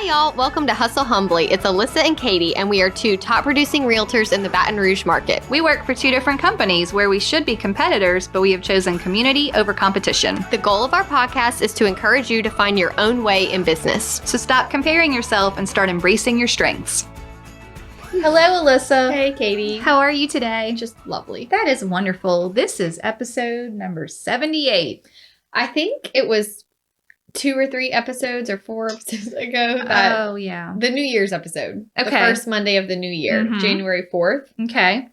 Hi, y'all. Welcome to Hustle Humbly. It's Alissa and Katy, and we are two top producing realtors in the Baton Rouge market. We work for two different companies where we should be competitors, but we have chosen community over competition. The goal of our podcast is to encourage you to find your own way in business. So stop comparing yourself and start embracing your strengths. Hello, Alissa. Hey, Katy. How are you today? Just lovely. That is wonderful. This is episode number 78. I think it was 2 or 3 episodes or 4 episodes ago that the New Year's episode. Okay. The first Monday of the new year, January 4th. Okay.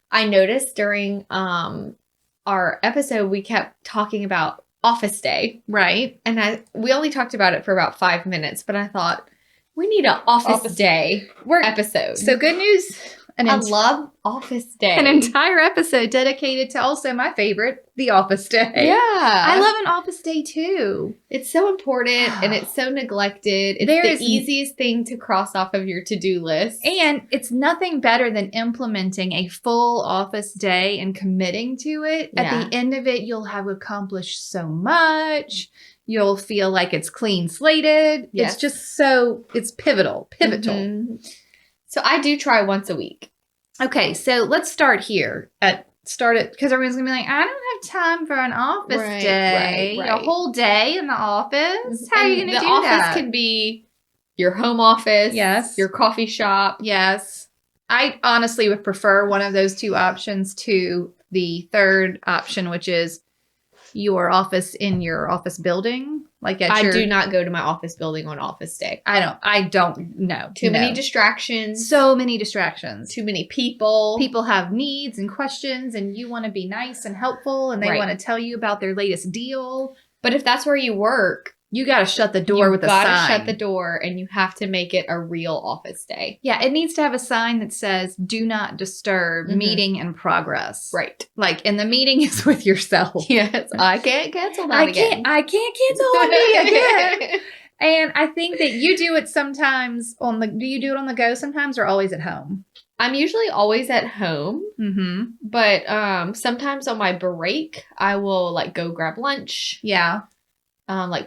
I noticed during our episode, we kept talking about Office Day. Right. And we only talked about it for about 5 minutes, but I thought, we need an Office Day episode. So good news. I love Office Day. An entire episode dedicated to also my favorite, the Office Day. Yeah. I love an Office Day too. It's so important and it's so neglected. It's the easiest thing to cross off of your to-do list. And it's nothing better than implementing a full Office Day and committing to it. Yeah. At the end of it, you'll have accomplished so much. You'll feel like it's clean slated. Yes. It's just it's pivotal. Mm-hmm. So I do try once a week. Okay, so let's start here. Because everyone's going to be like, I don't have time for an office day. Right. A whole day in the office? How are you going to do that? The office can be your home office. Yes. Your coffee shop. Yes. I honestly would prefer one of those two options to the third option, which is your office in your office building. I do not go to my office building on Office Day. I don't know. Too many distractions. So many distractions. Too many people. People have needs and questions, and you want to be nice and helpful, and they want to tell you about their latest deal. But if that's where you work, you got to shut the door with a sign. You got to shut the door, and you have to make it a real Office Day. Yeah, it needs to have a sign that says, do not disturb, meeting in progress. Right. And the meeting is with yourself. Yes, I can't cancel that again. I can't cancel on me again. And I think that you do it sometimes do you do it on the go sometimes or always at home? I'm usually always at home. Mm-hmm. But sometimes on my break, I will go grab lunch. Yeah.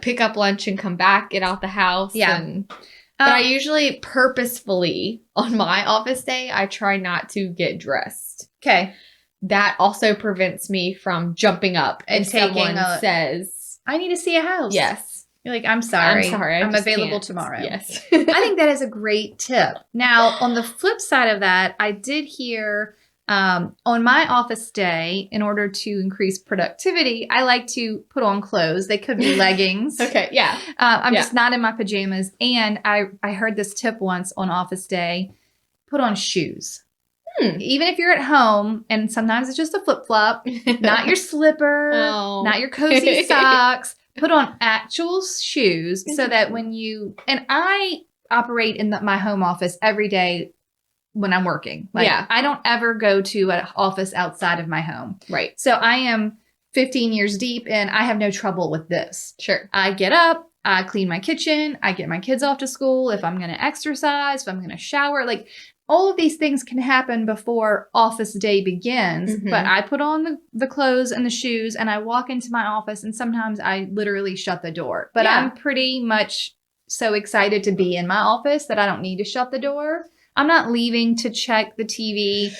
Pick up lunch and come back, get out the house. Yeah. But I usually purposefully, on my Office Day, I try not to get dressed. Okay. That also prevents me from jumping up and someone says, I need to see a house. Yes. You're like, I'm sorry. I'm available tomorrow. Yes. I think that is a great tip. Now, on the flip side of that, I did hear on my Office Day, in order to increase productivity, I like to put on clothes. They could be leggings. Okay, yeah. I'm just not in my pajamas. And I heard this tip once on Office Day, put on shoes. Even if you're at home, and sometimes it's just a flip-flop, not your slipper, not your cozy socks, put on actual shoes so that and I operate in my home office every day when I'm working. I don't ever go to an office outside of my home. Right. So I am 15 years deep and I have no trouble with this. Sure. I get up, I clean my kitchen, I get my kids off to school, if I'm going to exercise, if I'm going to shower, all of these things can happen before Office Day begins, but I put on the clothes and the shoes and I walk into my office and sometimes I literally shut the door. But I'm pretty much so excited to be in my office that I don't need to shut the door. I'm not leaving to check the TV.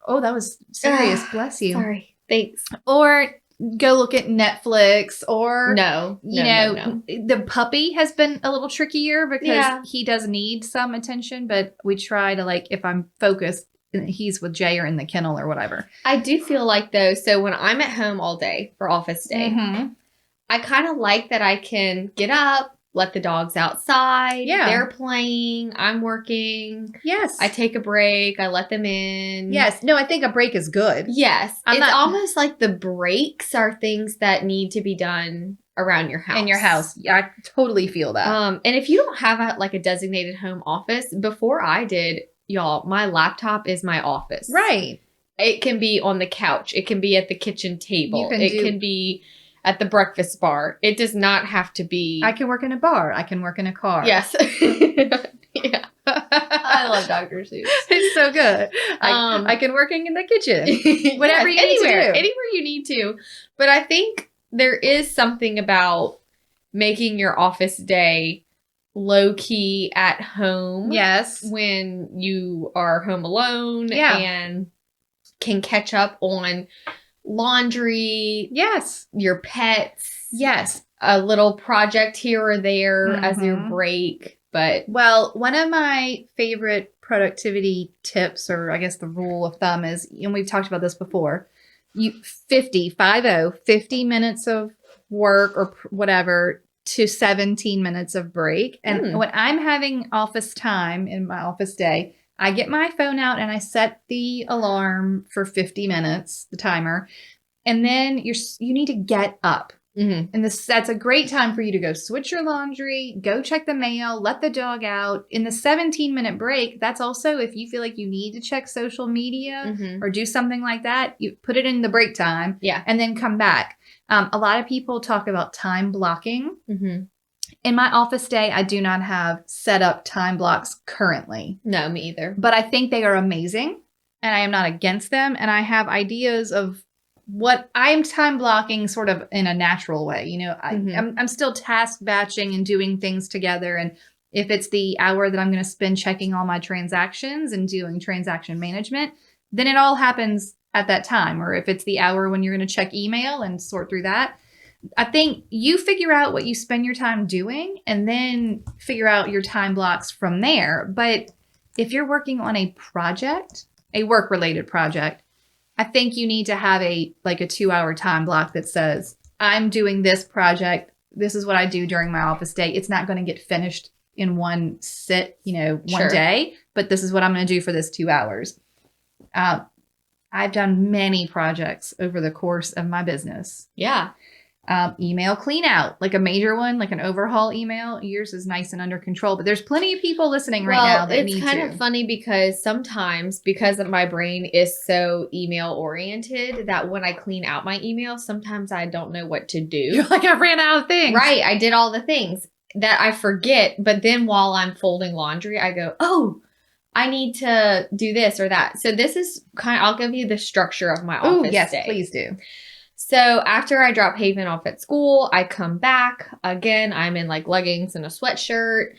Oh, that was serious. Bless you. Sorry. Thanks. Or go look at Netflix or no. The puppy has been a little trickier because he does need some attention, but we try to if I'm focused, he's with Jay or in the kennel or whatever. I do feel though, so when I'm at home all day for Office Day, I kind of like that I can get up, let the dogs outside. Yeah. They're playing. I'm working. Yes. I take a break. I let them in. Yes. No, I think a break is good. Yes. It's almost like the breaks are things that need to be done around your house. In your house. Yeah, I totally feel that. And if you don't have a designated home office, before I did, y'all, my laptop is my office. Right. It can be on the couch. It can be at the kitchen table. It can be at the breakfast bar. It does not have to be. I can work in a bar. I can work in a car. Yes. Yeah. I love Dr. Seuss. It's so good. I can work in the kitchen. Whatever you need to do. Anywhere you need to. But I think there is something about making your office day low key at home. Yes. When you are home alone. Yeah. And can catch up on laundry. Yes. Your pets. Yes. A little project here or there as your break. But well, one of my favorite productivity tips, or I guess the rule of thumb is, and we've talked about this before, 50 minutes of work or whatever to 17 minutes of break. And when I'm having office time in my office day, I get my phone out and I set the alarm for 50 minutes, the timer, and then you need to get up. And that's a great time for you to go switch your laundry, go check the mail, let the dog out. In the 17-minute break, that's also if you feel like you need to check social media or do something like that, you put it in the break time and then come back. A lot of people talk about time blocking. In my office day, I do not have set up time blocks currently. No, me either. But I think they are amazing and I am not against them. And I have ideas of what I'm time blocking sort of in a natural way. You know, I'm still task batching and doing things together. And if it's the hour that I'm going to spend checking all my transactions and doing transaction management, then it all happens at that time. Or if it's the hour when you're going to check email and sort through that, I think you figure out what you spend your time doing and then figure out your time blocks from there. But if you're working on a project, a work-related project, I think you need to have a 2-hour time block that says, I'm doing this project. This is what I do during my office day. It's not going to get finished in one sit, one day, but this is what I'm going to do for this 2 hours. I've done many projects over the course of my business. Yeah. Email clean out, like a major one, like an overhaul email. Yours is nice and under control, but there's plenty of people listening right now that need to. It's kind of funny because sometimes, because my brain is so email oriented, that when I clean out my email, sometimes I don't know what to do. You're like, I ran out of things. Right. I did all the things that I forget. But then while I'm folding laundry, I go, oh, I need to do this or that. So this is I'll give you the structure of my office yes, day. Please do. So after I drop Haven off at school, I come back. Again, I'm in leggings and a sweatshirt.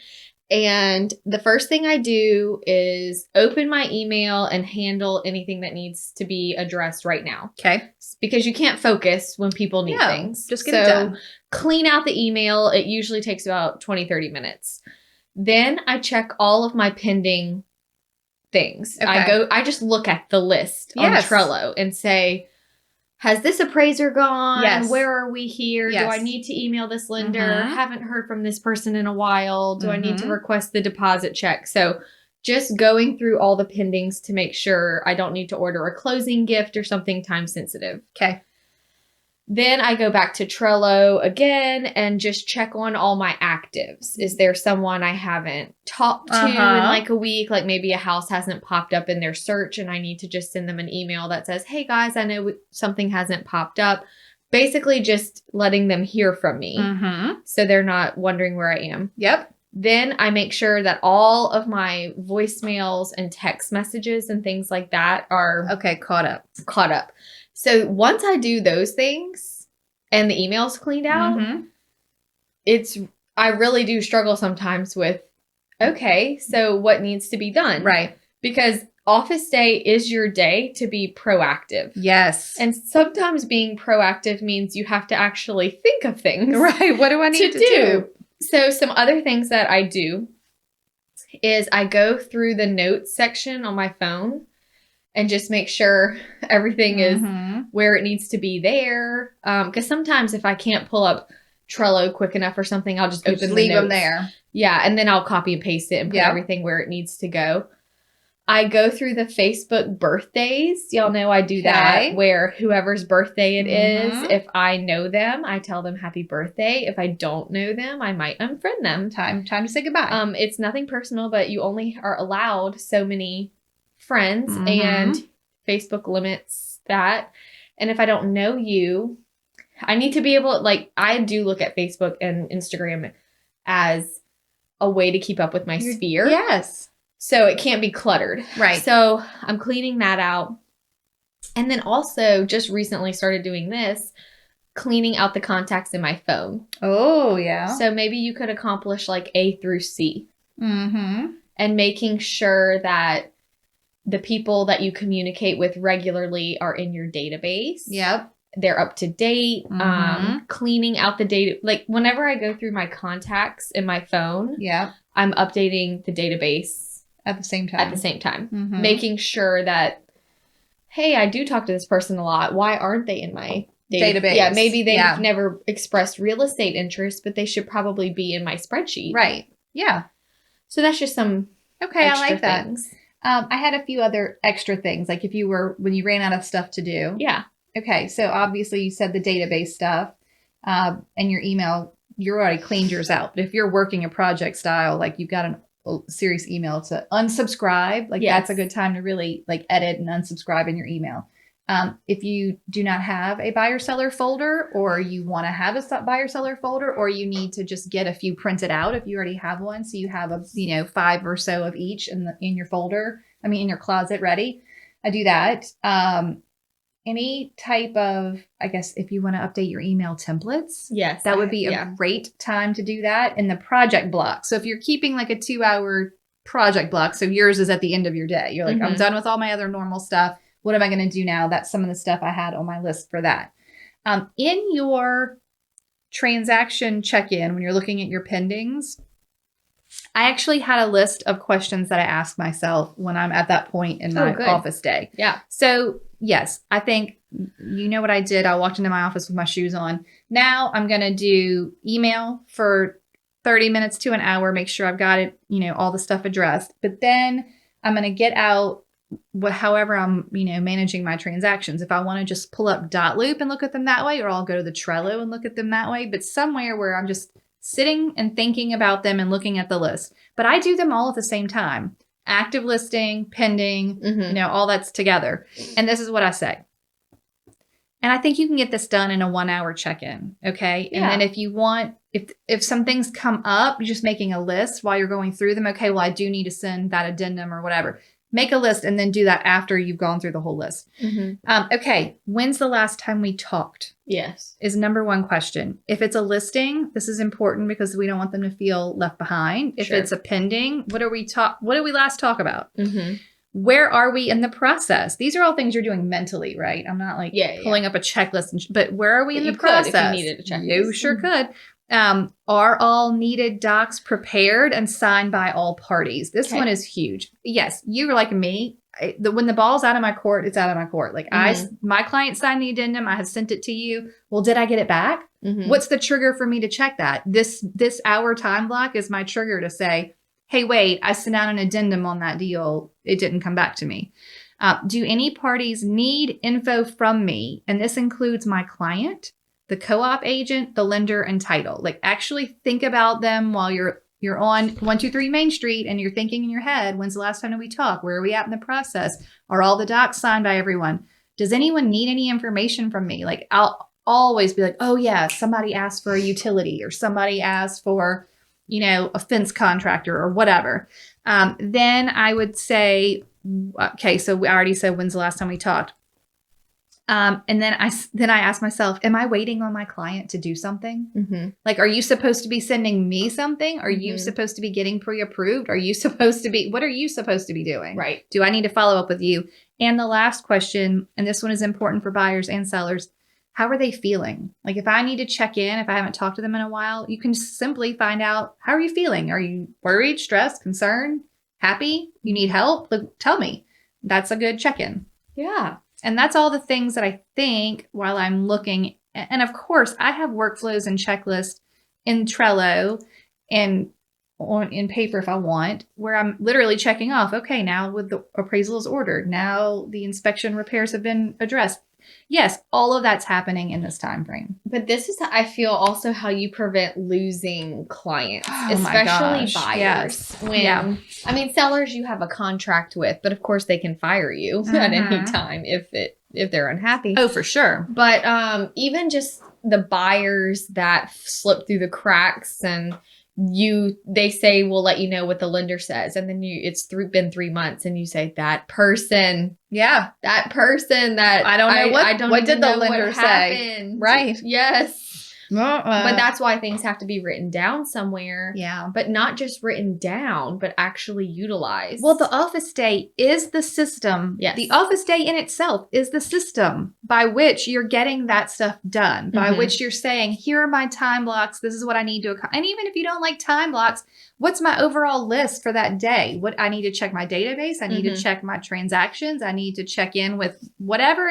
And the first thing I do is open my email and handle anything that needs to be addressed right now. Okay. Because you can't focus when people need things. Just get it done. Clean out the email. It usually takes about 20, 30 minutes. Then I check all of my pending things. Okay. I just look at the list on Trello and say, has this appraiser gone? Yes. Where are we here? Yes. Do I need to email this lender? Haven't heard from this person in a while. Do I need to request the deposit check? So just going through all the pendings to make sure I don't need to order a closing gift or something time sensitive. Okay. Then I go back to Trello again and just check on all my actives. Is there someone I haven't talked to in a week? Like maybe a house hasn't popped up in their search and I need to just send them an email that says, hey guys, I know something hasn't popped up. Basically just letting them hear from me so they're not wondering where I am. Yep. Then I make sure that all of my voicemails and text messages and things like that are caught up. So once I do those things and the email's cleaned out, I really do struggle sometimes with, okay, so what needs to be done? Right. Because office day is your day to be proactive. Yes. And sometimes being proactive means you have to actually think of things. Right. What do I need to do? So some other things that I do is I go through the notes section on my phone and just make sure everything is where it needs to be there. Because sometimes if I can't pull up Trello quick enough or something, I'll just leave them there. Yeah, and then I'll copy and paste it and put everything where it needs to go. I go through the Facebook birthdays. Y'all know I do that, where whoever's birthday it is, if I know them, I tell them happy birthday. If I don't know them, I might unfriend them. Time to say goodbye. It's nothing personal, but you only are allowed so many friends and Facebook limits that. And if I don't know you, I need to be able, I do look at Facebook and Instagram as a way to keep up with my sphere. Yes. So it can't be cluttered. Right. So I'm cleaning that out. And then also just recently started doing this. cleaning out the contacts in my phone. Oh, yeah. So maybe you could accomplish like A through C. Mm-hmm. And making sure that the people that you communicate with regularly are in your database. Yep. They're up to date. Mm-hmm. Cleaning out the data. Like whenever I go through my contacts in my phone, I'm updating the database at the same time. Mm-hmm. Making sure that, hey, I do talk to this person a lot. Why aren't they in my database? Yeah, maybe they've never expressed real estate interest, but they should probably be in my spreadsheet. Right. Yeah. So that's just some I like that. Things. I had a few other extra things, like when you ran out of stuff to do. Yeah. Okay. So obviously you said the database stuff and your email, you already cleaned yours out. But if you're working a project style, like you've got a serious email to unsubscribe, like that's a good time to really like edit and unsubscribe in your email. If you do not have a buyer seller folder, or you want to have a buyer seller folder, or you need to just get a few printed out if you already have one, so you have 5 or so of each in your folder. In your closet ready. I do that. Any type of, I guess, if you want to update your email templates, that would be a great time to do that in the project block. So if you're keeping like a 2-hour project block, so yours is at the end of your day, you're like, I'm done with all my other normal stuff. What am I going to do now? That's some of the stuff I had on my list for that. In your transaction check-in, when you're looking at your pendings, I actually had a list of questions that I ask myself when I'm at that point in my office day. Yeah. So yes, I think you know what I did. I walked into my office with my shoes on. Now I'm going to do email for 30 minutes to an hour, make sure I've got it, all the stuff addressed. But then I'm going to get out however I'm, managing my transactions. If I want to just pull up Dotloop and look at them that way, or I'll go to the Trello and look at them that way, but somewhere where I'm just sitting and thinking about them and looking at the list. But I do them all at the same time. Active listing, pending, all that's together. And this is what I say. And I think you can get this done in a 1-hour check-in. Okay. And then if you want, if some things come up, you're just making a list while you're going through them. Okay. Well, I do need to send that addendum or whatever. Make a list and then do that after you've gone through the whole list. Okay. When's the last time we talked? Yes. Is number one question. If it's a listing, this is important because we don't want them to feel left behind. If it's a pending, what did we last talk about? Where are we in the process? These are all things you're doing mentally, right? I'm not like pulling up a checklist, but where are we in the process? If you needed a checklist. You sure could. Are all needed docs prepared and signed by all parties? This one is huge. Yes, you're like me. When the ball's out of my court, it's out of my court. Like my client signed the addendum. I have sent it to you. Well, did I get it back? What's the trigger for me to check that? This hour time block is my trigger to say, hey, wait, I sent out an addendum on that deal. It didn't come back to me. Do any parties need info from me? And this includes my client, the co-op agent, the lender, and title. Like actually think about them while you're on 123 Main Street and you're thinking in your head, when's the last time we talked? Where are we at in the process? Are all the docs signed by everyone? Does anyone need any information from me? Like I'll always be like, oh yeah, somebody asked for a utility or somebody asked for, a fence contractor or whatever. Then I would say, okay, so we already said, when's the last time we talked? And then I ask myself, am I waiting on my client to do something? Like, are you supposed to be sending me something? Are you supposed to be getting pre-approved? What are you supposed to be doing? Right. Do I need to follow up with you? And the last question, and this one is important for buyers and sellers, how are they feeling? Like if I need to check in, if I haven't talked to them in a while, you can simply find out, how are you feeling? Are you worried, stressed, concerned, happy? You need help? Like, tell me. That's a good check-in. Yeah. And that's all the things that I think while I'm looking. And of course, I have workflows and checklists in Trello and in paper if I want, where I'm literally checking off, okay, now the appraisal is ordered. Now the inspection repairs have been addressed. Yes, all of that's happening in this time frame. But this is, I feel, also how you prevent losing clients, especially buyers. Yes. Sellers you have a contract with, but of course they can fire you at any time if they're unhappy. Oh, for sure. But even just the buyers that slip through the cracks and they say we'll let you know what the lender says, and then it's been 3 months and you say that person that I don't know what did the lender say, right? Yes. But that's why things have to be written down somewhere. Yeah. But not just written down, but actually utilized. Well, the office day is the system. Yes. The office day in itself is the system by which you're getting that stuff done, by which you're saying, here are my time blocks. This is what I need to accomplish. And even if you don't like time blocks, what's my overall list for that day? What I need to check my database. I need to check my transactions. I need to check in with whatever.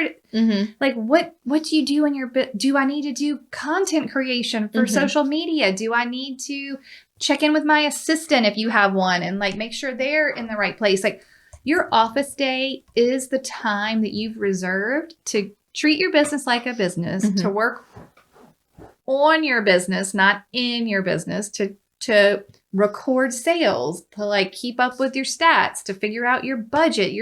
Like what do you do in your do I need to do content creation for social media? Do I need to check in with my assistant if you have one and like make sure they're in the right place? Like your office day is the time that you've reserved to treat your business like a business, to work on your business, not in your business, to record sales, to like keep up with your stats, to figure out your budget.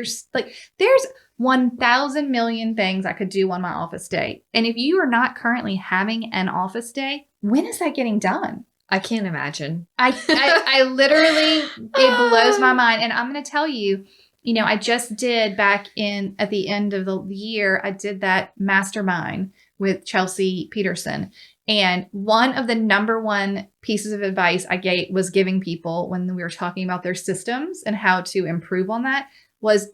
There's 1,000 million things I could do on my office day. And if you are not currently having an office day, when is that getting done? I can't imagine. I literally, it blows my mind. And I'm going to tell you, I just did at the end of the year, I did that mastermind with Chelsea Peterson. And one of the number one pieces of advice I was giving people when we were talking about their systems and how to improve on that was,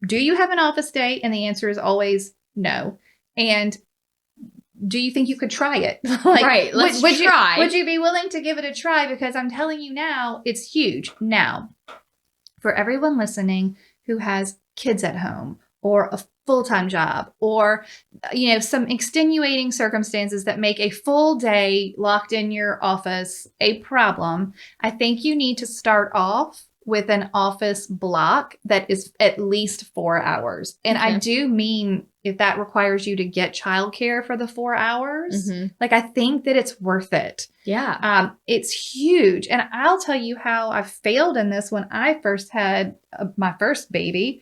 do you have an office day? And the answer is always no. And do you think you could try it? Right. Let's try. Would you be willing to give it a try? Because I'm telling you now, it's huge. Now, for everyone listening who has kids at home or a full-time job or, some extenuating circumstances that make a full day locked in your office a problem, I think you need to start off with an office block that is at least 4 hours. And I do mean if that requires you to get childcare for the 4 hours, I think that it's worth it. Yeah. It's huge. And I'll tell you how I failed in this when I first had my first baby.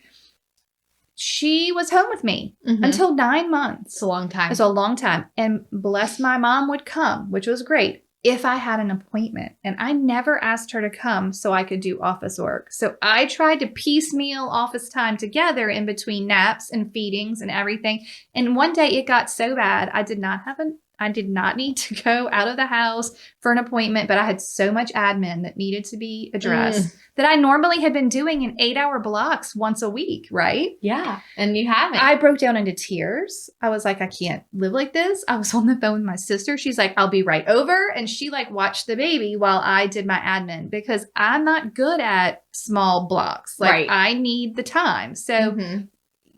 She was home with me until 9 months. It's a long time. It's a long time. And bless my mom would come, which was great, if I had an appointment. And I never asked her to come so I could do office work. So I tried to piecemeal office time together in between naps and feedings and everything. And one day it got so bad, I did not need to go out of the house for an appointment, but I had so much admin that needed to be addressed that I normally had been doing in 8-hour blocks once a week, right? Yeah. And you haven't. I broke down into tears. I was like, I can't live like this. I was on the phone with my sister. She's like, I'll be right over. And she watched the baby while I did my admin because I'm not good at small blocks. Right. I need the time. So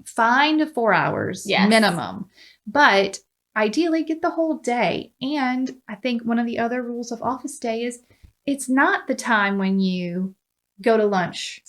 find 4 hours minimum. But ideally, get the whole day. And I think one of the other rules of office day is it's not the time when you go to lunch.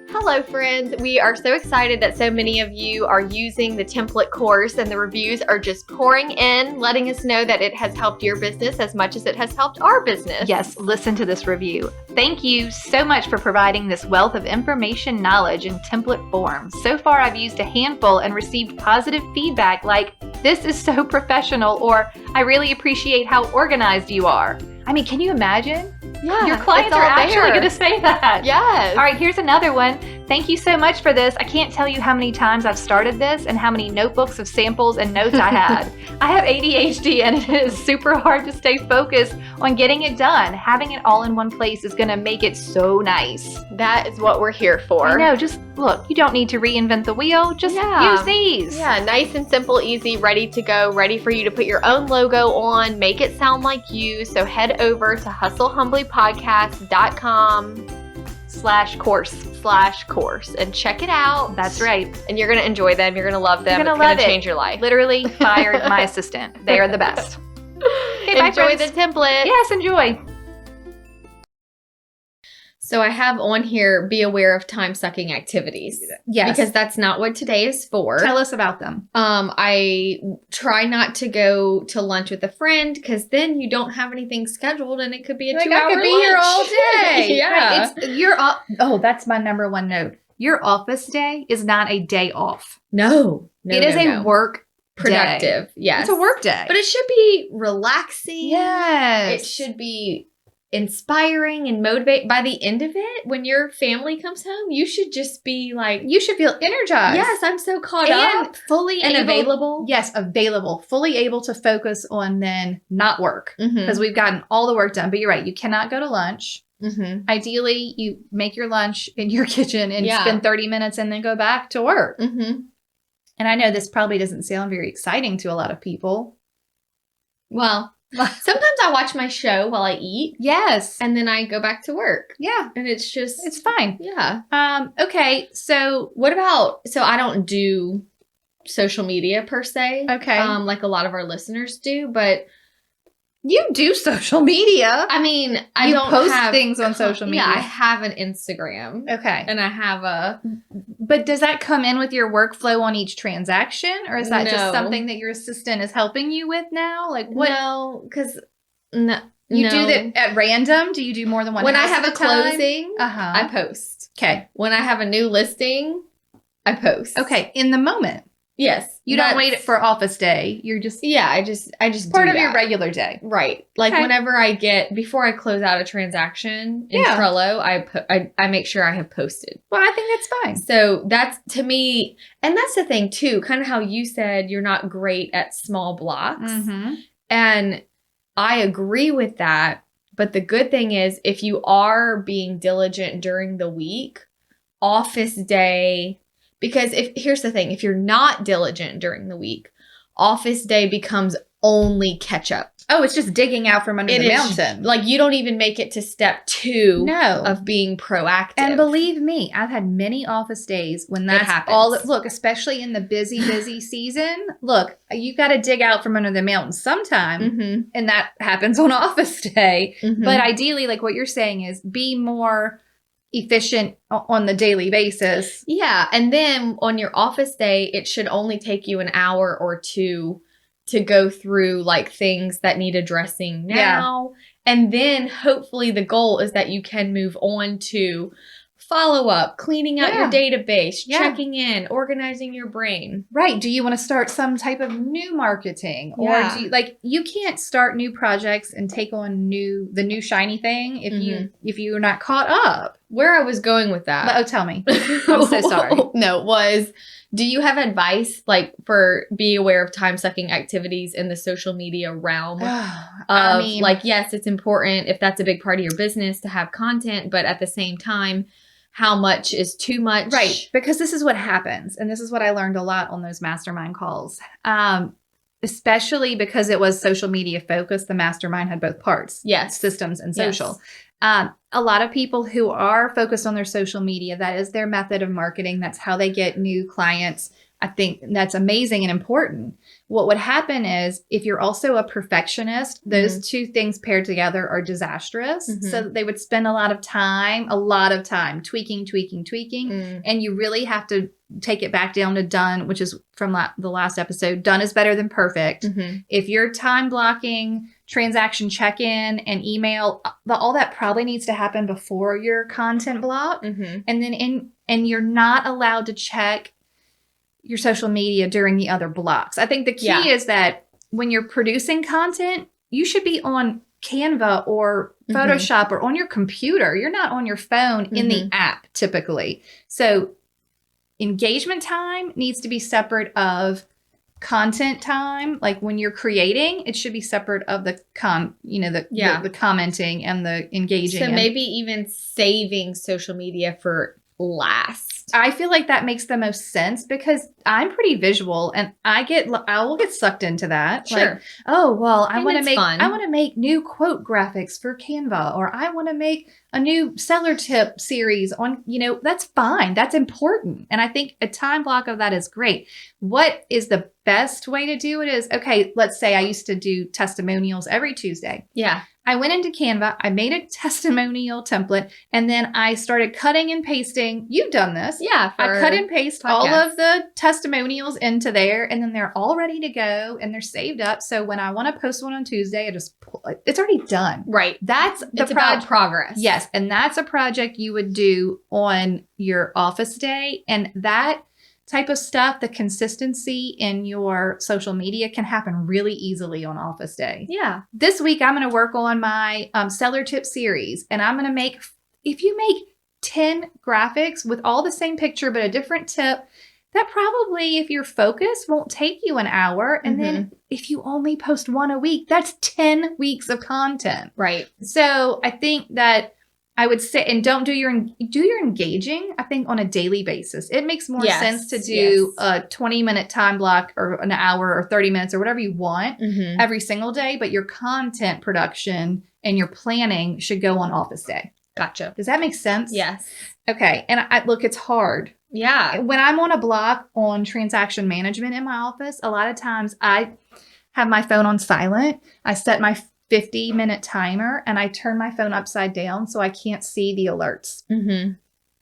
Hello, friends. We are so excited that so many of you are using the template course, and the reviews are just pouring in, letting us know that it has helped your business as much as it has helped our business. Yes, listen to this review. Thank you so much for providing this wealth of information, knowledge, in template form. So far, I've used a handful and received positive feedback like, this is so professional, or I really appreciate how organized you are. I mean, can you imagine? Yeah, your clients are actually going to say that. Yes. All right, here's another one. Thank you so much for this. I can't tell you how many times I've started this and how many notebooks of samples and notes I had. I have ADHD and it is super hard to stay focused on getting it done. Having it all in one place is going to make it so nice. That is what we're here for. I know. Just look, you don't need to reinvent the wheel. Just use these. Yeah, nice and simple, easy, ready to go, ready for you to put your own logo on, make it sound like you. So head over to hustlehumblypodcast.com/course and check it out. That's right. And you're going to enjoy them. You're going to love them. You're going to change your life. Literally fired my assistant. They are the best. Okay, enjoy the template. Yes, enjoy. So I have on here, be aware of time-sucking activities. Yes. Because that's not what today is for. Tell us about them. I try not to go to lunch with a friend because then you don't have anything scheduled and it could be a 2-hour lunch. I could be here all day. Yeah. Right, that's my number one note. Your office day is not a day off. No. It is a work productive. day. Yes. It's a work day. But it should be relaxing. Yes. It should be inspiring and motivate. By the end of it, when your family comes home, you should just be like, you should feel energized. yes, I'm so caught and up. fully And available. Yes, available. Fully able to focus on then not work. Mm-hmm. Because we've gotten all the work done. But you're right. You cannot go to lunch. Mm-hmm. Ideally, you make your lunch in your kitchen and Yeah. spend 30 minutes and then go back to work. Mm-hmm. And I know this probably doesn't sound very exciting to a lot of people. Well, sometimes I watch my show while I eat. Yes. And then I go back to work. Yeah. And it's just, It's fine. yeah. Okay. So What about, so I don't do social media per se. Okay. Like a lot of our listeners do, but you do social media. I mean, I You don't post have things on social media. Yeah, I have an Instagram. Okay. And I have a, But does that come in with your workflow on each transaction? Or is that just No. something that your assistant is helping you with now? Like what? no, because no, You no. do that at random? Do you do more than one When I house have at a time? closing, Uh-huh. I post. Okay. When I have a new listing, I post. Okay. In the moment. Yes. You don't wait for office day. You're just Yeah, I just part do of your that. regular day. Right. Like Okay. whenever I get, before I close out a transaction in Yeah. Trello, I make sure I have posted. Well, I think that's fine. So that's, to me, and that's the thing too, kind of how you said you're not great at small blocks. Mm-hmm. And I agree with that. But the good thing is, if you are being diligent during the week, office day, because here's the thing, if you're not diligent during the week, office day becomes only catch up. Oh, it's just digging out from under the mountain. Like you don't even make it to step 2 No. of being proactive. And believe me, I've had many office days when that's happens. all. Look, especially in the busy season. Look, you got to dig out from under the mountain sometime, Mm-hmm. and that happens on office day. Mm-hmm. But ideally, like what you're saying is, be more efficient on the daily basis. Yeah. And then on your office day, it should only take you an hour or 2 to go through like things that need addressing now. Yeah. And then hopefully the goal is that you can move on to follow up, cleaning out your database, checking in, organizing your brain. Right. Do you want to start some type of new marketing? Or do you, you can't start new projects and take on the new shiny thing if you're not caught up. Where I was going with that. Oh, tell me. I'm so sorry. Do you have advice like for be aware of time-sucking activities in the social media realm? I mean, like, yes, it's important if that's a big part of your business to have content, but at the same time, how much is too much? Right. Because this is what happens. And this is what I learned a lot on those mastermind calls. Especially because it was social media focused. The mastermind had both parts. Yes. Systems and social. Yes. A lot of people who are focused on their social media, that is their method of marketing. That's how they get new clients. I think that's amazing and important. What would happen is if you're also a perfectionist, those two things paired together are disastrous. Mm-hmm. So they would spend a lot of time tweaking. And you really have to take it back down to done, which is from the last episode. Done is better than perfect. Mm-hmm. If you're time blocking, transaction check-in and email, all that probably needs to happen before your content block. Mm-hmm. And then and you're not allowed to check your social media during the other blocks. I think the key is that when you're producing content, you should be on Canva or Photoshop or on your computer. You're not on your phone in the app typically. So engagement time needs to be separate of content time. Like when you're creating, it should be separate of the commenting and the engaging. So maybe even saving social media for last. I feel like that makes the most sense because I'm pretty visual and I will get sucked into that. Sure. Like, oh, well, I want fun. to make new quote graphics for Canva, or I want to make a new seller tip series on, that's fine. That's important. And I think a time block of that is great. What is the best way to do it is, okay, let's say I used to do testimonials every Tuesday. Yeah. I went into Canva, I made a testimonial template, and then I started cutting and pasting. You've done this. Yeah. I cut and paste all of the testimonials into there, and then they're all ready to go, and they're saved up. So when I want to post one on Tuesday, I just it's already done. Right. It's about progress. Yes, and that's a project you would do on your office day, and that type of stuff, the consistency in your social media can happen really easily on office day. Yeah. This week, I'm going to work on my seller tip series, and I'm going to make, if you make 10 graphics with all the same picture, but a different tip, that probably, if you're focused, won't take you an hour. And then if you only post one a week, that's 10 weeks of content. Right. So I think that I would say, and don't do your engaging, I think, on a daily basis. It makes more sense to do a 20-minute time block or an hour or 30 minutes or whatever you want every single day. But your content production and your planning should go on office day. Gotcha. Does that make sense? Yes. Okay. And look, it's hard. Yeah. When I'm on a block on transaction management in my office, a lot of times I have my phone on silent. I set my 50-minute timer and I turn my phone upside down so I can't see the alerts.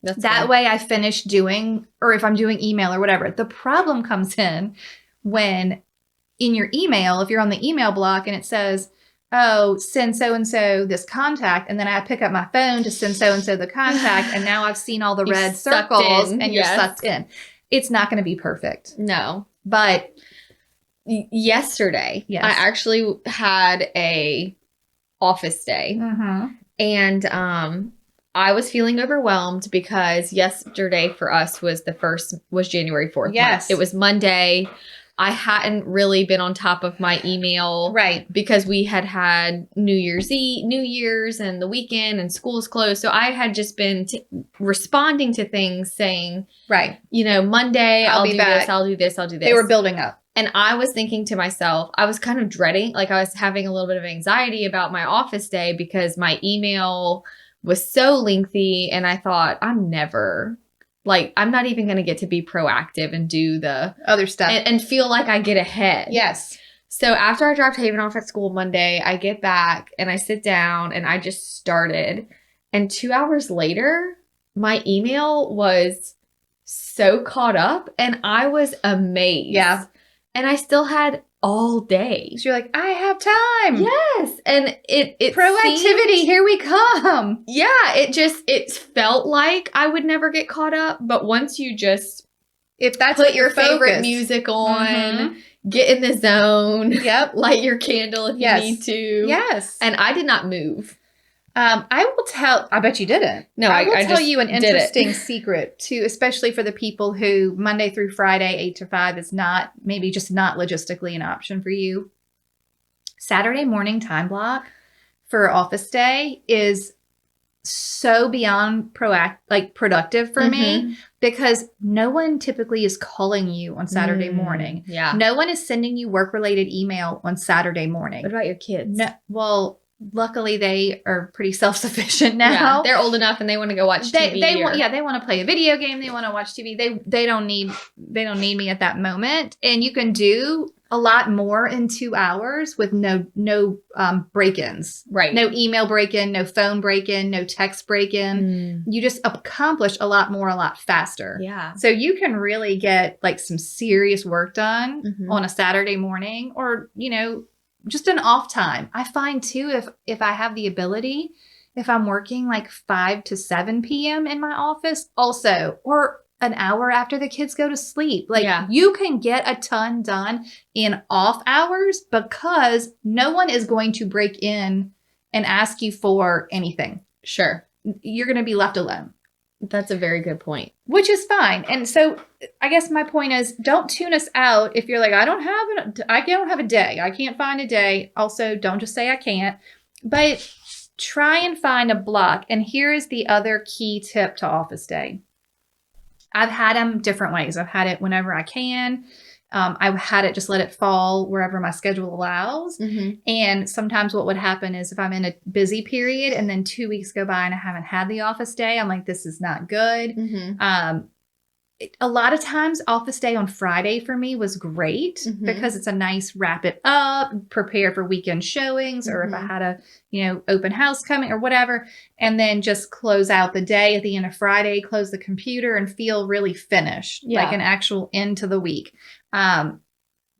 That way I finish doing, or if I'm doing email or whatever. The problem comes in when in your email, if you're on the email block and it says, oh, send so-and-so this contact. And then I pick up my phone to send so-and-so the contact. And now I've seen all the red circles and you're sucked in. It's not going to be perfect. No. But yesterday, I actually had a office day. And I was feeling overwhelmed because yesterday for us was January 4th. Yes. It was Monday. I hadn't really been on top of my email. Right. Because we had New Year's and the weekend and school's closed. So I had just been responding to things saying, right, Monday, I'll do this, I'll do this, I'll do this. They were building up. And I was thinking to myself, I was kind of dreading, like I was having a little bit of anxiety about my office day because my email was so lengthy. And I thought, I'm not even going to get to be proactive and do the other stuff and feel like I get ahead. Yes. So after I dropped Haven off at school Monday, I get back and I sit down and I just started. And 2 hours later, my email was so caught up and I was amazed. Yeah. And I still had all day. So you're like, I have time. Yes. And it proactivity, here we come. Yeah. It felt like I would never get caught up. But once you just if that's put your favorite music on, get in the zone, light your candle if you need to. Yes. And I did not move. I bet you didn't. No, I will tell you an interesting secret too, especially for the people who Monday through Friday, 8 to 5 is maybe just not logistically an option for you. Saturday morning time block for office day is so beyond productive for me because no one typically is calling you on Saturday morning. Yeah. No one is sending you work-related email on Saturday morning. What about your kids? No, well, luckily, they are pretty self-sufficient now. Yeah, they're old enough and they want to go watch TV. They want to play a video game. They want to watch TV. They don't need me at that moment. And you can do a lot more in 2 hours with no break-ins. Right. No email break-in, no phone break-in, no text break-in. You just accomplish a lot more, a lot faster. Yeah. So you can really get like some serious work done on a Saturday morning or, just an off time. I find too, if I have the ability, if I'm working like 5 to 7 p.m. in my office also, or an hour after the kids go to sleep, you can get a ton done in off hours because no one is going to break in and ask you for anything. Sure. You're going to be left alone. That's a very good point. Which is fine. And so I guess my point is don't tune us out if you're like, I don't have a day. I can't find a day. Also, don't just say I can't. But try and find a block. And here is the other key tip to office day. I've had them different ways. I've had it whenever I can. I've had it just let it fall wherever my schedule allows. And sometimes what would happen is if I'm in a busy period and then 2 weeks go by and I haven't had the office day, I'm like, this is not good. A lot of times office day on Friday for me was great because it's a nice wrap it up, prepare for weekend showings, or if I had a, open house coming or whatever, and then just close out the day at the end of Friday, close the computer and feel really finished, like an actual end to the week.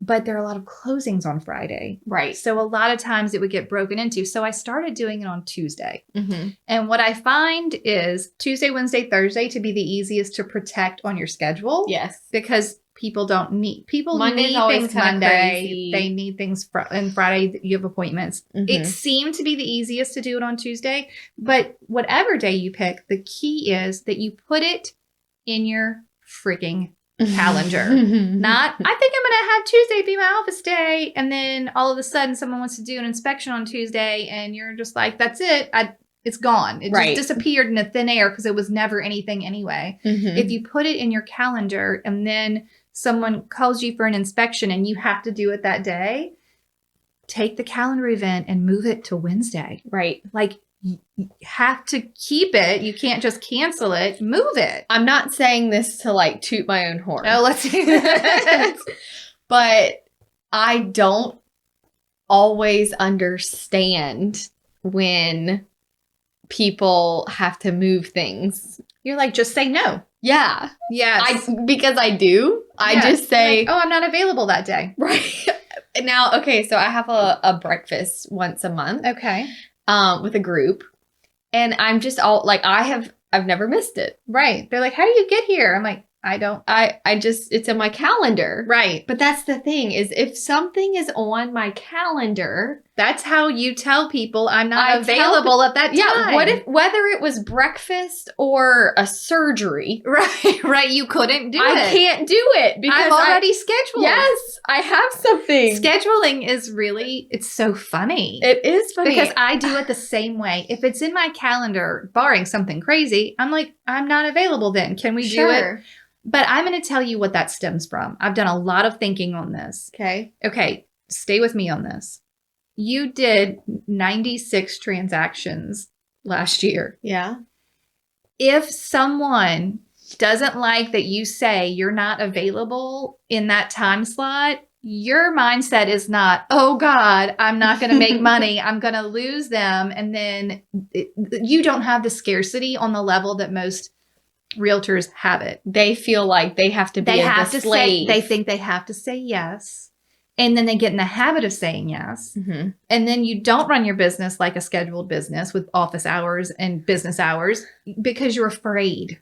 but there are a lot of closings on Friday. Right. So a lot of times it would get broken into. So I started doing it on Tuesday. Mm-hmm. And what I find is Tuesday, Wednesday, Thursday to be the easiest to protect on your schedule. Yes. Because people need Monday's always things Monday. crazy. They need things and Friday you have appointments. Mm-hmm. It seemed to be the easiest to do it on Tuesday. But whatever day you pick, the key is that you put it in your freaking calendar. Not, I think I'm going to have Tuesday be my office day. And then all of a sudden someone wants to do an inspection on Tuesday and you're just like, that's it. It's gone. It just disappeared into thin air because it was never anything anyway. Mm-hmm. If you put it in your calendar and then someone calls you for an inspection and you have to do it that day, take the calendar event and move it to Wednesday. Right. Like, you have to keep it. You can't just cancel it. Move it. I'm not saying this to like toot my own horn. Oh, let's see that. But I don't always understand when people have to move things. You're like, just say no. Yeah. Yes. Because I do. I just say, like, oh, I'm not available that day. right. Now, okay, so I have a breakfast once a month. Okay. With a group. And I'm just all like, I've never missed it. Right. They're like, how do you get here? I'm like, I just, it's in my calendar. Right. But that's the thing is if something is on my calendar, that's how you tell people I'm not available at that time. Yeah. Whether it was breakfast or a surgery. Right. Right. You couldn't do it. I can't do it because I'm already scheduled. Yes. I have something. Scheduling is really, it's so funny. It is funny. Because I do it the same way. If it's in my calendar, barring something crazy, I'm like, I'm not available then. Can we do it? But I'm going to tell you what that stems from. I've done a lot of thinking on this. Okay. Stay with me on this. You did 96 transactions last year. Yeah. If someone doesn't like that you say you're not available in that time slot, your mindset is not, oh God, I'm not going to make money. I'm going to lose them. And then you don't have the scarcity on the level that most realtors have it. They feel like they have to be slave. They think they have to say yes. And then they get in the habit of saying yes. Mm-hmm. And then you don't run your business like a scheduled business with office hours and business hours because you're afraid.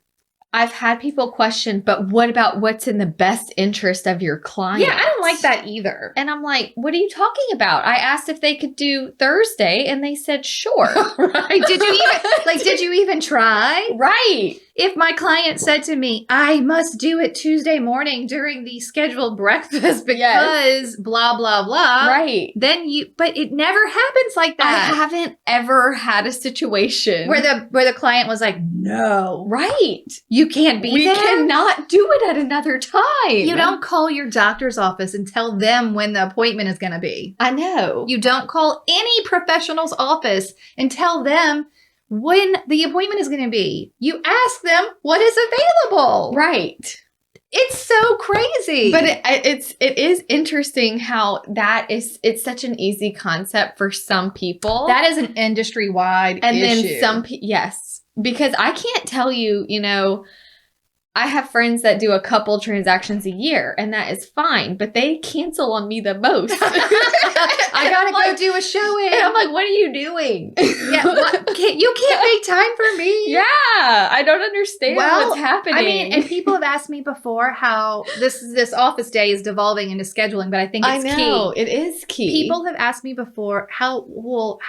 I've had people question, but what about what's in the best interest of your client? Yeah, I don't like that either. And I'm like, what are you talking about? I asked if they could do Thursday and they said, sure. Right. Did you even try? Right. If my client said to me, I must do it Tuesday morning during the scheduled breakfast because blah, blah, blah. Right. But it never happens like that. I haven't ever had a situation where the client was like, no. Right. You can't be there. We cannot do it at another time. You don't call your doctor's office and tell them when the appointment is going to be. I know. You don't call any professional's office and tell them when the appointment is going to be. You ask them what is available. Right. It's so crazy. But it is interesting how it's such an easy concept for some people. That is an industry-wide and issue. Then some people, yes. Because I can't tell you, I have friends that do a couple transactions a year, and that is fine, but they cancel on me the most. I gotta go do a showing. And I'm like, what are you doing? Yeah, you can't make time for me. Yeah, I don't understand what's happening. I mean, and people have asked me before how this office day is devolving into scheduling, but I think it's key. It is key. People have asked me before, how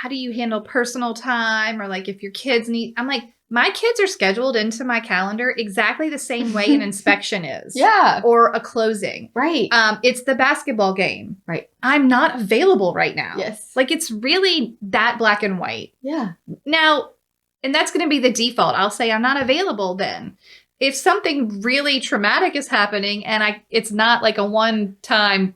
do you handle personal time, or like if your kids need? I'm like, my kids are scheduled into my calendar exactly the same way an inspection is. Yeah. Or a closing. Right. It's the basketball game. Right. I'm not available right now. Yes. Like it's really that black and white. Yeah. Now, and that's going to be the default. I'll say I'm not available then. If something really traumatic is happening and it's not like a one-time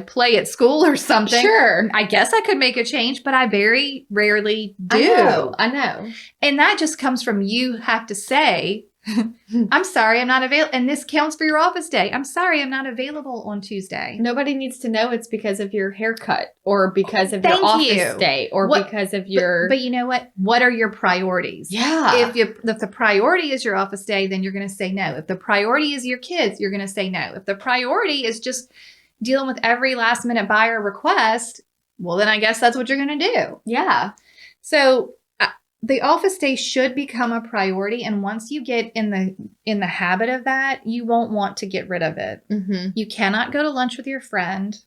play at school or something. Sure. I guess I could make a change, but I very rarely do. I know. And that just comes from you have to say, I'm sorry, I'm not available. And this counts for your office day. I'm sorry, I'm not available on Tuesday. Nobody needs to know it's because of your haircut or because of your office day or because of your... But you know what? What are your priorities? Yeah. If the priority is your office day, then you're going to say no. If the priority is your kids, you're going to say no. If the priority is just... dealing with every last minute buyer request, well, then I guess that's what you're going to do. Yeah. So the office day should become a priority. And once you get in the habit of that, you won't want to get rid of it. Mm-hmm. You cannot go to lunch with your friend.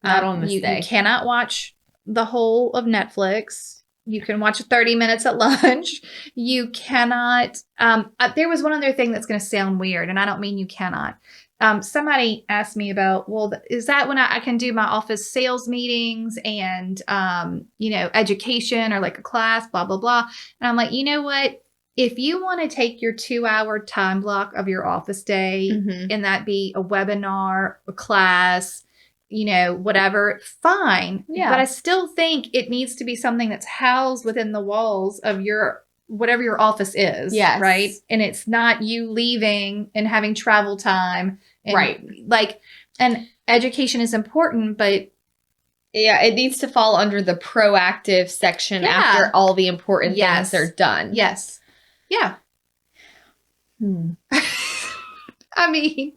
Not on this day. You cannot watch the whole of Netflix. You can watch 30 minutes at lunch. You cannot. There was one other thing that's going to sound weird, and I don't mean you cannot. Somebody asked me about, well, is that when I can do my office sales meetings and, education or like a class, blah, blah, blah. And I'm like, you know what? If you want to take your 2-hour time block of your office day and that be a webinar, a class, whatever, fine. Yeah. But I still think it needs to be something that's housed within the walls of whatever your office is. Yes. Right. And it's not you leaving and having travel time. And right. And education is important, but yeah, it needs to fall under the proactive section after all the important things are done. Yes. Yeah. I mean,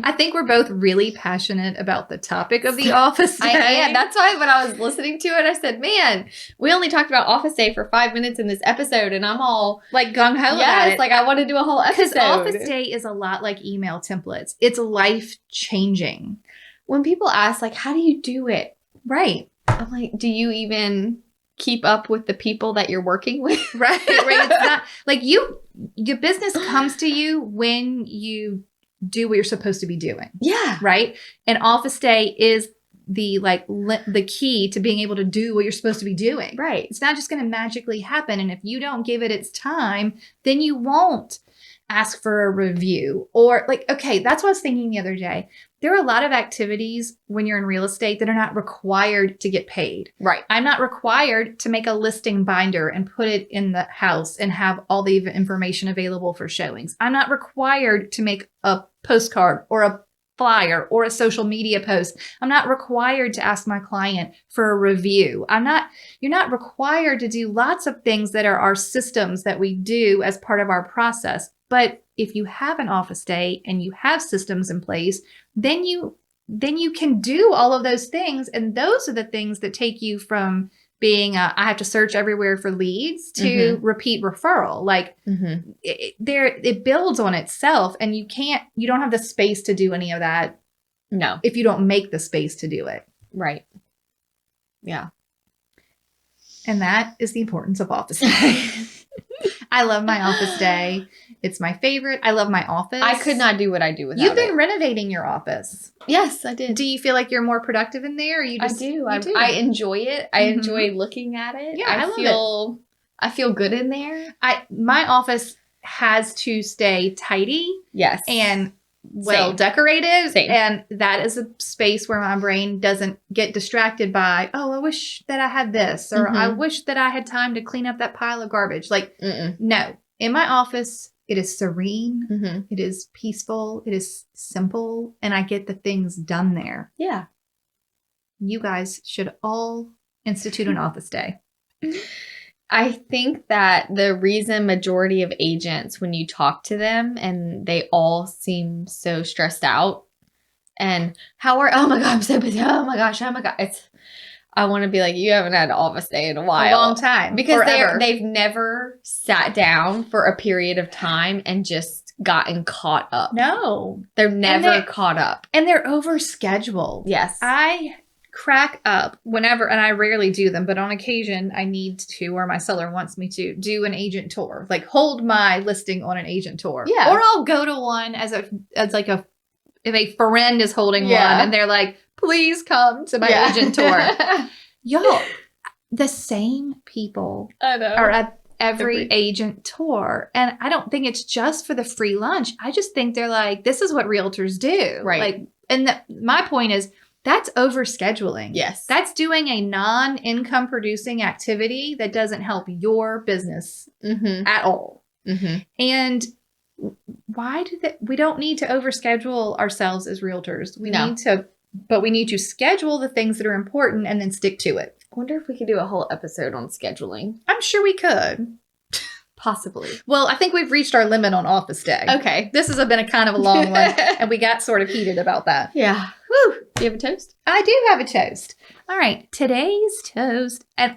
I think we're both really passionate about the topic of the office day. I am. That's why when I was listening to it, I said, man, we only talked about office day for 5 minutes in this episode, and I'm all like gung-ho about it. Like I want to do a whole episode. Because office day is a lot like email templates. It's life-changing. When people ask, like, how do you do it? Right. I'm like, do you even keep up with the people that you're working with? Right. It's not like your business comes to you when you do what you're supposed to be doing. Yeah. Right. And office day is the key to being able to do what you're supposed to be doing. Right. It's not just going to magically happen. And if you don't give it its time, then you won't ask for a review or okay, that's what I was thinking the other day. There are a lot of activities when you're in real estate that are not required to get paid. Right. I'm not required to make a listing binder and put it in the house and have all the information available for showings. I'm not required to make a postcard or a flyer or a social media post. I'm not required to ask my client for a review. You're not required to do lots of things that are our systems that we do as part of our process. But if you have an office day and you have systems in place, then you can do all of those things. And those are the things that take you from being I have to search everywhere for leads to repeat referral. It builds on itself, and you don't have the space to do any of that. No. If you don't make the space to do it. Right. Yeah. And that is the importance of office day. I love my office day. It's my favorite. I love my office. I could not do what I do without You've been renovating your office. Yes, I did. Do you feel like you're more productive in there? Or you just, I do. I enjoy it. I enjoy looking at it. Yeah, I love it. I feel good in there. My office has to stay tidy. Yes. And well decorated. Same. And that is a space where my brain doesn't get distracted by, oh, I wish that I had this, or I wish that I had time to clean up that pile of garbage. No. In my office, it is serene. It is peaceful. It is simple. And I get the things done there. Yeah. You guys should all institute an office day. I think that the reason majority of agents, when you talk to them and they all seem so stressed out and oh my God, I'm so busy. Oh my gosh. I want to be like, you haven't had an office day in a while. A long time. Because they've never sat down for a period of time and just gotten caught up. No. They're never caught up. And they're overscheduled. Yes. I crack up whenever, and I rarely do them, but on occasion I need to, or my seller wants me to do an agent tour, hold my listing on an agent tour. Yeah. Or I'll go to one if a friend is holding one and they're like, please come to my agent tour. Y'all, the same people are at every agent tour. And I don't think it's just for the free lunch. I just think they're like, this is what realtors do. Right. My point is, that's overscheduling. Yes. That's doing a non-income producing activity that doesn't help your business at all. And we don't need to overschedule ourselves as realtors. We need to schedule the things that are important and then stick to it. I wonder if we could do a whole episode on scheduling. I'm sure we could. Possibly. Well, I think we've reached our limit on office day. Okay. This has been a kind of a long one, and we got sort of heated about that. Yeah. Whew. Do you have a toast? I do have a toast. All right. Today's toast. And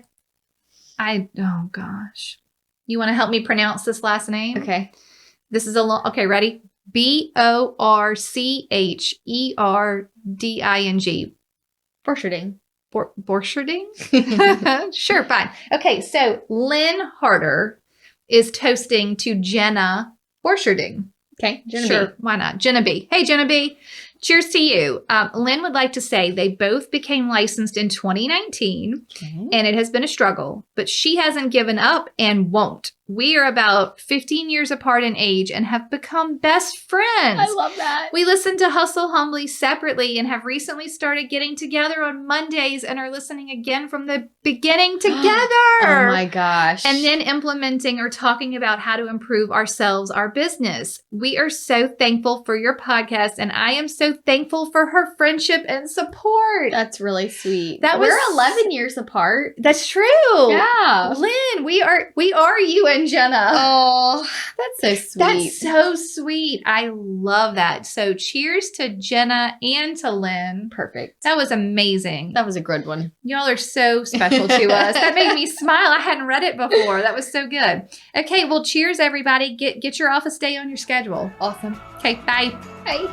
oh gosh. You want to help me pronounce this last name? Okay. This is a long, okay, ready? Borcherding. Borcherding? Sure, fine. Okay, so Lynn Harder is toasting to Jenna Borcherding. Okay, Jenna Sure, B. why not? Jenna B. Hey, Jenna B. Cheers to you. Lynn would like to say they both became licensed in 2019, and it has been a struggle, but she hasn't given up and won't. We are about 15 years apart in age and have become best friends. I love that. We listen to Hustle Humbly separately and have recently started getting together on Mondays and are listening again from the beginning together. Oh my gosh. And then implementing or talking about how to improve ourselves, our business. We are so thankful for your podcast, and I am so thankful for her friendship and support. That's really sweet. We're 11 years apart. That's true. Yeah. Lynn, we are you and Jenna. Oh, that's so sweet. That's so sweet. I love that. So cheers to Jenna and to Lynn. Perfect. That was amazing. That was a good one. Y'all are so special to us. That made me smile. I hadn't read it before. That was so good. Okay, well, cheers, everybody. Get your office day on your schedule. Awesome. Okay, bye. Bye.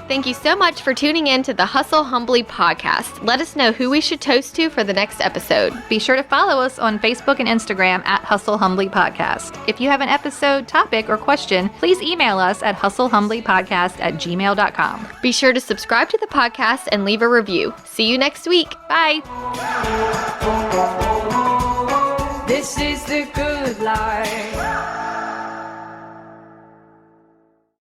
Thank you so much for tuning in to the Hustle Humbly podcast. Let us know who we should toast to for the next episode. Be sure to follow us on Facebook and Instagram at Hustle Humbly Podcast. If you have an episode, topic, or question, please email us at hustlehumblypodcast@gmail.com. Be sure to subscribe to the podcast and leave a review. See you next week. Bye. This is the good life.